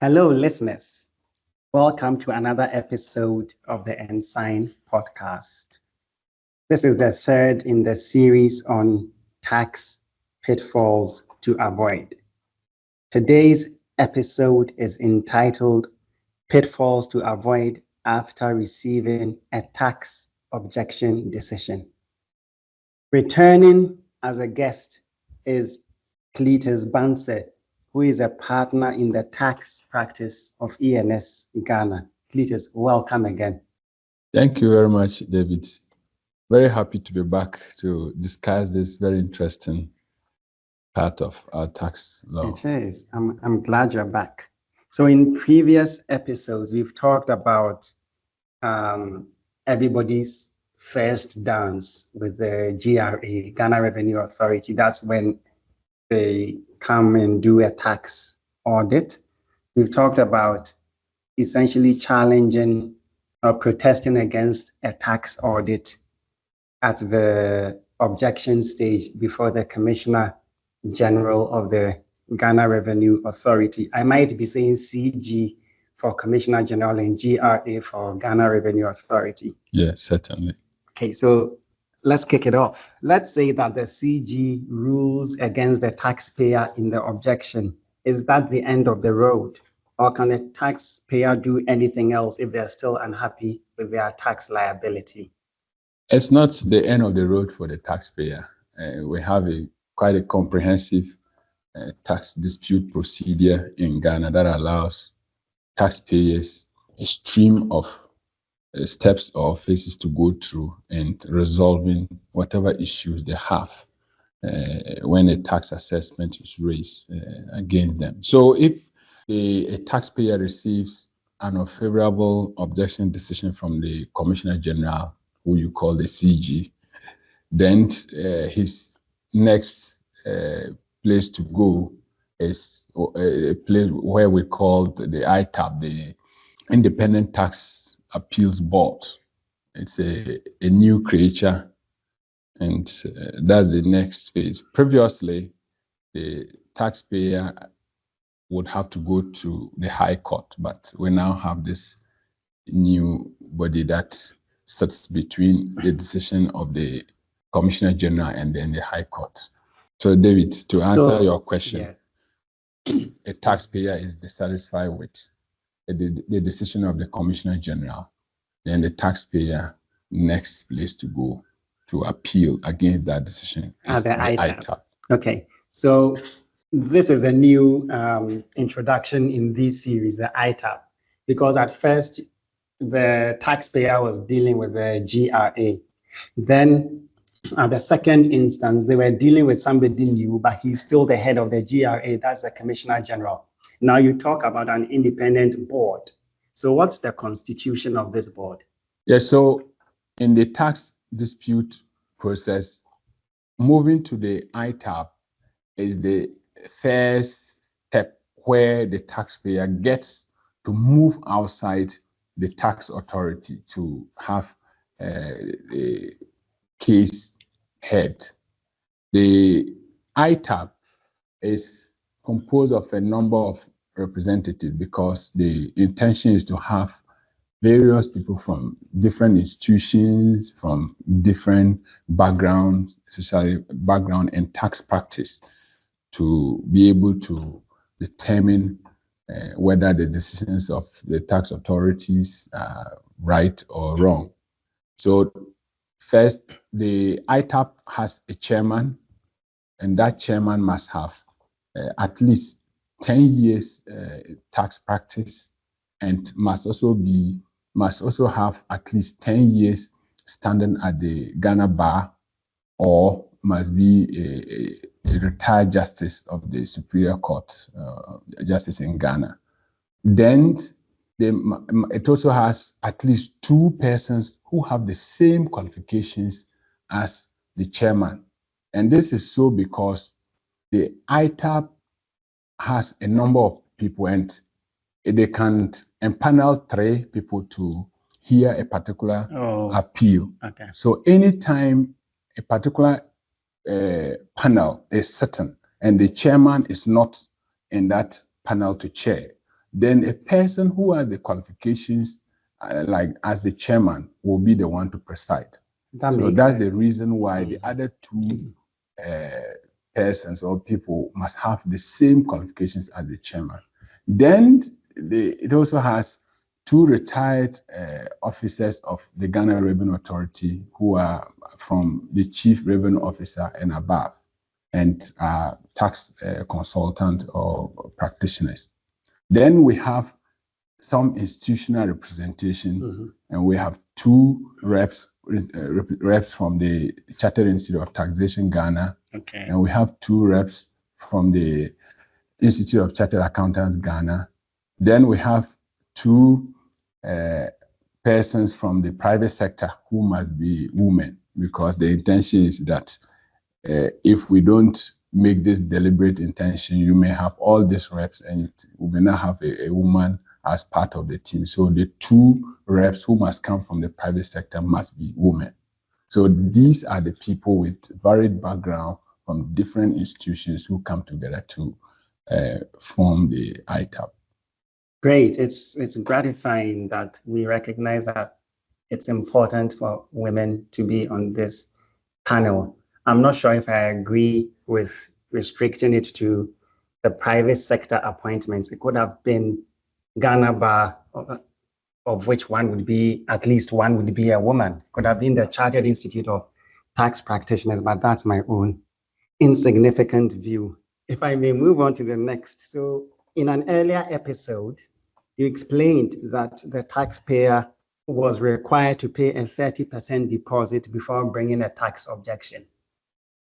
Hello, listeners. Welcome to another episode of the ENSign podcast. This is the third in the series on tax pitfalls to avoid. Today's episode is entitled Pitfalls to Avoid After Receiving a Tax Objection Decision. Returning as a guest is Cletus Banseh, who is a partner in the tax practice of ENS Ghana. Cletus, welcome again. Thank you very much, David. Very happy to be back to discuss this very interesting part of our tax law. It is. I'm glad you're back. So in previous episodes, we've talked about everybody's first dance with the GRA, Ghana Revenue Authority. That's when they come and do a tax audit. We've talked about essentially challenging or protesting against a tax audit at the objection stage before the Commissioner General of the Ghana Revenue Authority. I might be saying CG for Commissioner General and GRA for Ghana Revenue Authority. Yes, certainly. Okay, so let's kick it off. Let's say that the CG rules against the taxpayer in the objection. Is that the end of the road? Or can the taxpayer do anything else if they're still unhappy with their tax liability? It's not the end of the road for the taxpayer. We have quite a comprehensive tax dispute procedure in Ghana that allows taxpayers a stream of steps or phases to go through and resolving whatever issues they have when a tax assessment is raised against them. So if a taxpayer receives an unfavorable objection decision from the Commissioner General, who you call the CG, then his next place to go is a place where we call the ITAB, the Independent Tax Appeals Board. It's a new creature, and that's the next phase. Previously, the taxpayer would have to go to the High Court, but we now have this new body that sits between the decision of the Commissioner General and then the High Court. So, David, to answer your question, a taxpayer is dissatisfied with the decision of the Commissioner General, then the taxpayer next place to go to appeal against that decision is the ITAB. Okay, so this is a new introduction in this series, the ITAB, because at first the taxpayer was dealing with the GRA. Then at the second instance, they were dealing with somebody new, but he's still the head of the GRA, that's the Commissioner General. Now you talk about an independent board. So what's the constitution of this board? Yes, so in the tax dispute process, moving to the ITAB is the first step where the taxpayer gets to move outside the tax authority to have a case heard. The ITAB is composed of a number of representatives because the intention is to have various people from different institutions, from different backgrounds, social background and tax practice, to be able to determine whether the decisions of the tax authorities are right or wrong. So first, the ITAB has a chairman, and that chairman must have at least 10 years tax practice and must also have at least 10 years standing at the Ghana bar, or must be a retired justice of the Superior Court, justice in Ghana. Then it also has at least 2 persons who have the same qualifications as the chairman. And this is so because the ITAB has a number of people and they can empanel 3 people to hear a particular appeal. Okay. So anytime a particular panel is sitting and the chairman is not in that panel to chair, then a person who has the qualifications, like as the chairman, will be the one to preside. So that's the reason why the other two persons or people must have the same qualifications as the chairman. Then it also has two retired officers of the Ghana Revenue Authority who are from the Chief Revenue Officer and above, and tax consultant or practitioners. Then we have some institutional representation, and we have two reps from the Chartered Institute of Taxation Ghana, and we have two reps from the Institute of Chartered Accountants Ghana. Then we have two persons from the private sector who must be women, because the intention is that if we don't make this deliberate intention, you may have all these reps and we may not have a woman as part of the team. So the two reps who must come from the private sector must be women. So these are the people with varied background from different institutions who come together to form the ITAB. Great. It's gratifying that we recognize that it's important for women to be on this panel. I'm not sure if I agree with restricting it to the private sector appointments. It could have been Ghana Bar, of which one would be, at least one would be a woman. Could have been the Chartered Institute of Tax Practitioners, but that's my own insignificant view. If I may move on to the next. So in an earlier episode, you explained that the taxpayer was required to pay a 30% deposit before bringing a tax objection.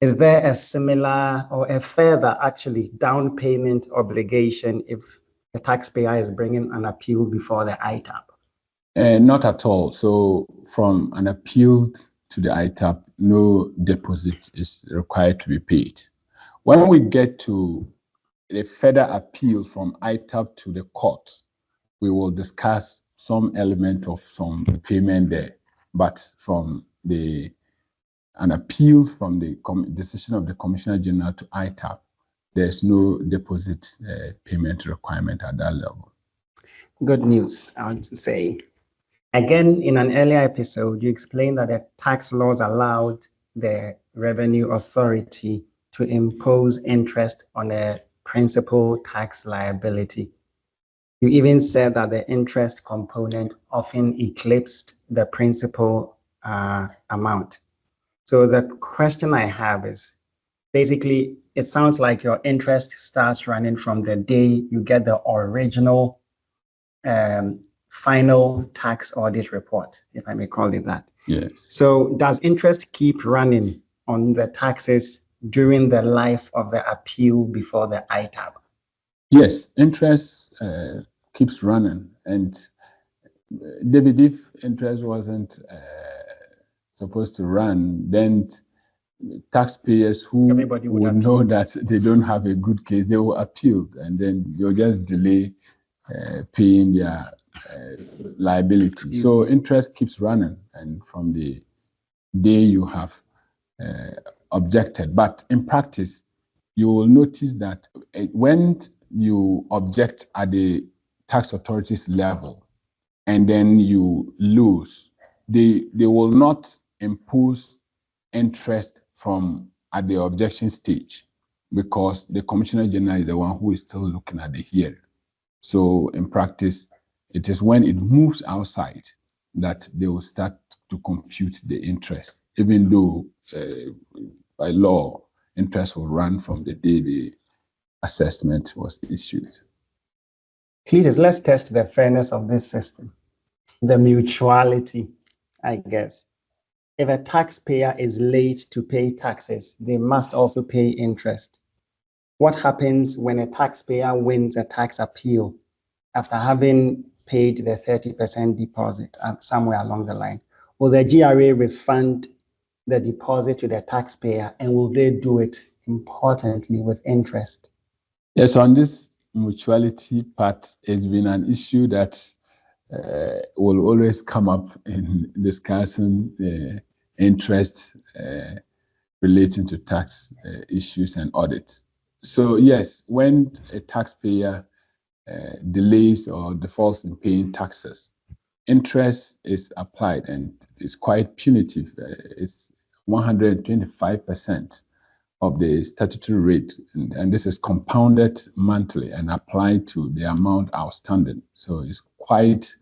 Is there a similar or a further actually down payment obligation if the taxpayer is bringing an appeal before the ITAB? Not at all. So from an appeal to the ITAB, no deposit is required to be paid. When we get to the further appeal from ITAB to the court, we will discuss some element of some payment there. But from an appeal from the decision of the Commissioner General to ITAB, there's no deposit payment requirement at that level. Good news, I want to say. Again, in an earlier episode, you explained that the tax laws allowed the Revenue Authority to impose interest on a principal tax liability. You even said that the interest component often eclipsed the principal amount. So the question I have is, basically, it sounds like your interest starts running from the day you get the original final tax audit report, if I may call it that. Yes. So does interest keep running on the taxes during the life of the appeal before the ITAB? Yes, interest keeps running. And David, if interest wasn't supposed to run, then taxpayers who would know that they don't have a good case, they will appeal, and then they'll just delay paying their liability. So interest keeps running, and from the day you have objected. But in practice, you will notice that when you object at the tax authorities level and then you lose, they will not impose interest from at the objection stage, because the Commissioner General is the one who is still looking at the hearing. So in practice, it is when it moves outside that they will start to compute the interest, even though by law, interest will run from the day the assessment was issued. Cletus, let's test the fairness of this system. The mutuality, I guess. If a taxpayer is late to pay taxes, they must also pay interest. What happens when a taxpayer wins a tax appeal after having paid the 30% deposit somewhere along the line? Will the GRA refund the deposit to the taxpayer, and will they do it, importantly, with interest? Yes, on this mutuality part, it's been an issue that will always come up in discussing interest relating to tax issues and audits. So yes, when a taxpayer delays or defaults in paying taxes, interest is applied and it's quite punitive. It's 125% of the statutory rate, and this is compounded monthly and applied to the amount outstanding. So it's quite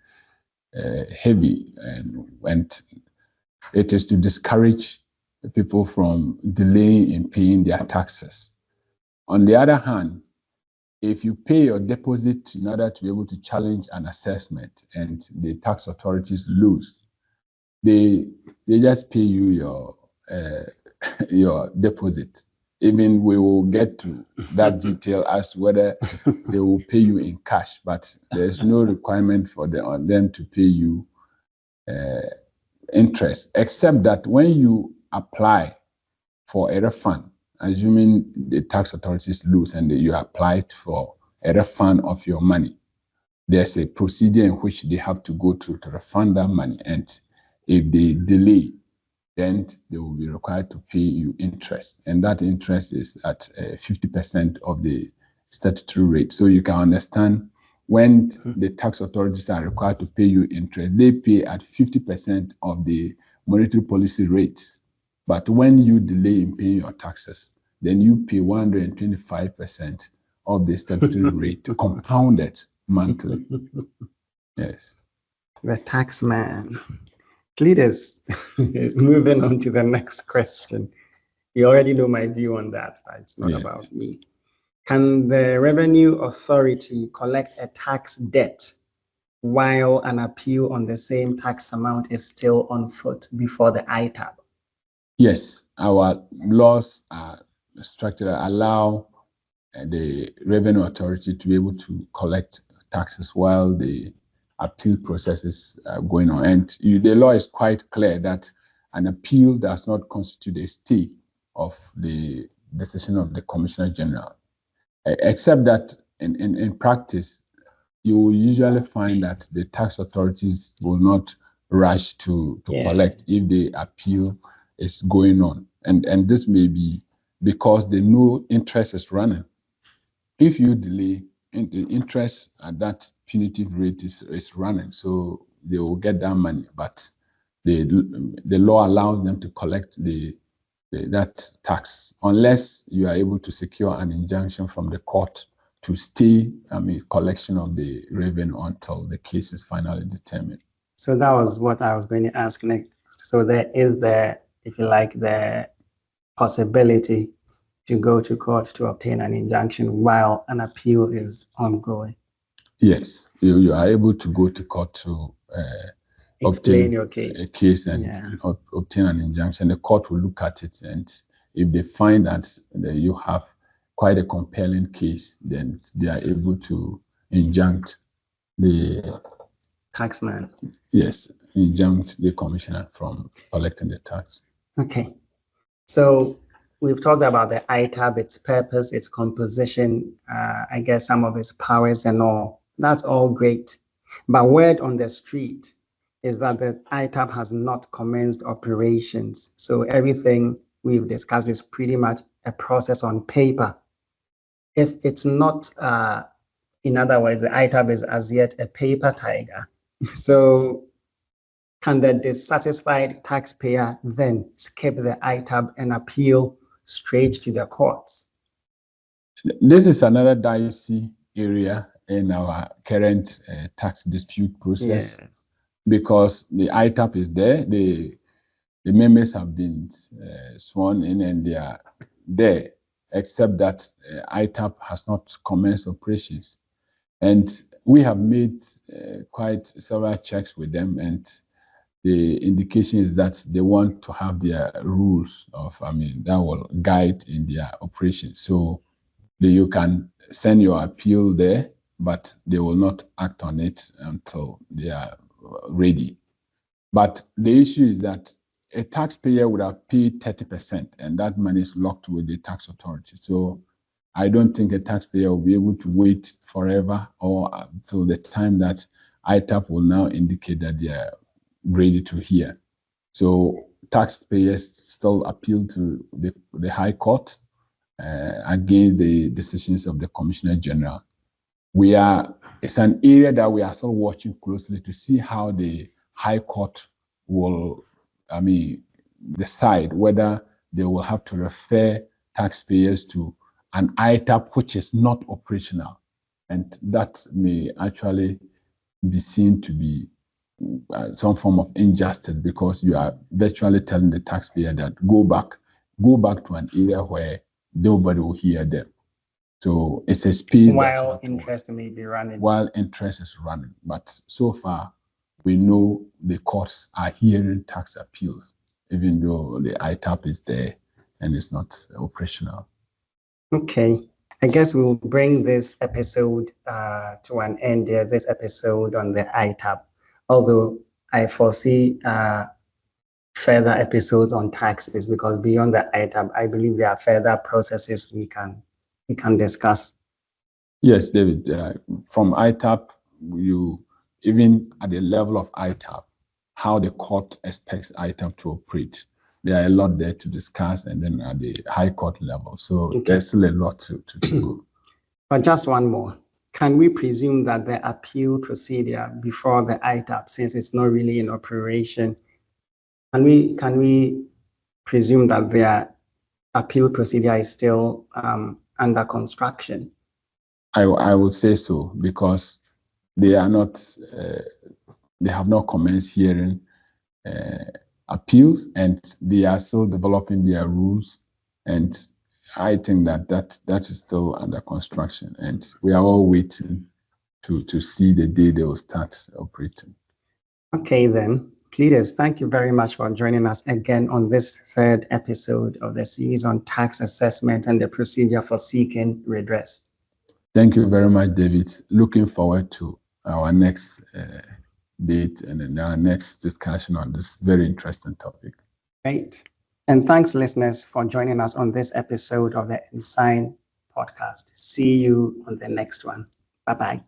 heavy, and it is to discourage people from delaying in paying their taxes. On the other hand, if you pay your deposit in order to be able to challenge an assessment and the tax authorities lose, they just pay you your deposit. Even we will get to that detail as whether they will pay you in cash, but there's no requirement for them to pay you interest, except that when you apply for a refund, assuming the tax authorities lose and you applied for a refund of your money, there's a procedure in which they have to go through to refund that money. And if they delay, then they will be required to pay you interest. And that interest is at 50% of the statutory rate. So you can understand when the tax authorities are required to pay you interest, they pay at 50% of the monetary policy rate. But when you delay in paying your taxes, then you pay 125% of the statutory rate, compounded monthly. Yes. The tax man. Cletus, moving on to the next question. You already know my view on that, but it's not about me. Can the Revenue Authority collect a tax debt while an appeal on the same tax amount is still on foot before the ITAB? Yes, our laws are structured to allow the Revenue Authority to be able to collect taxes while the appeal process is going on. And the law is quite clear that an appeal does not constitute a stay of the decision of the Commissioner General, except that in practice, you will usually find that the tax authorities will not rush to collect if the appeal is going on. And this may be because they know interest is running. If you delay, the interest at that punitive rate is running, so they will get that money. But the law allows them to collect that tax unless you are able to secure an injunction from the court to stay collection of the revenue until the case is finally determined. So that was what I was going to ask next. So there is if you like, the possibility to go to court to obtain an injunction while an appeal is ongoing. Yes, you are able to go to court to explain obtain your case. A case and obtain an injunction. The court will look at it, and if they find that you have quite a compelling case, then they are able to injunct the taxman. Yes, injunct the commissioner from collecting the tax. Okay, so we've talked about the ITAB, its purpose, its composition, I guess some of its powers and all. That's all great. But word on the street is that the ITAB has not commenced operations. So everything we've discussed is pretty much a process on paper. If it's not, in other words, the ITAB is as yet a paper tiger. So can the dissatisfied taxpayer then skip the ITAB and appeal straight to the courts? This is another dicey area in our current tax dispute process, because the ITAB is there, the members have been sworn in and they are there, except that ITAB has not commenced operations. And we have made quite several checks with them, and the indication is that they want to have their rules that will guide in their operation. So you can send your appeal there, but they will not act on it until they are ready. But the issue is that a taxpayer would have paid 30%, and that money is locked with the tax authority. So I don't think a taxpayer will be able to wait forever or until the time that ITAB will now indicate that they are ready to hear. So taxpayers still appeal to the High Court against the decisions of the Commissioner General. it's an area that we are still watching closely to see how the High Court will, decide whether they will have to refer taxpayers to an ITAB which is not operational. And that may actually be seen to be some form of injustice, because you are virtually telling the taxpayer that go back to an area where nobody will hear them. So it's a space while interest may be running. While interest is running. But so far, we know the courts are hearing tax appeals, even though the ITAB is there and it's not operational. Okay. I guess we'll bring this episode to an end there, this episode on the ITAB. Although I foresee further episodes on taxes, because beyond the ITAB, I believe there are further processes we can discuss. Yes, David. From ITAB, even at the level of ITAB, how the court expects ITAB to operate, there are a lot there to discuss, and then at the High Court level. So there's still a lot to do. But just one more. Can we presume that the appeal procedure before the ITAB, since it's not really in operation, can we presume that their appeal procedure is still under construction? I would say so, because they are not. They have not commenced hearing appeals, and they are still developing their rules. And I think that is still under construction, and we are all waiting to see the day they will start operating. Okay, then. Cletus, thank you very much for joining us again on this third episode of the series on tax assessment and the procedure for seeking redress. Thank you very much, David. Looking forward to our next date and then our next discussion on this very interesting topic. Great. And thanks, listeners, for joining us on this episode of the ENSign podcast. See you on the next one. Bye-bye.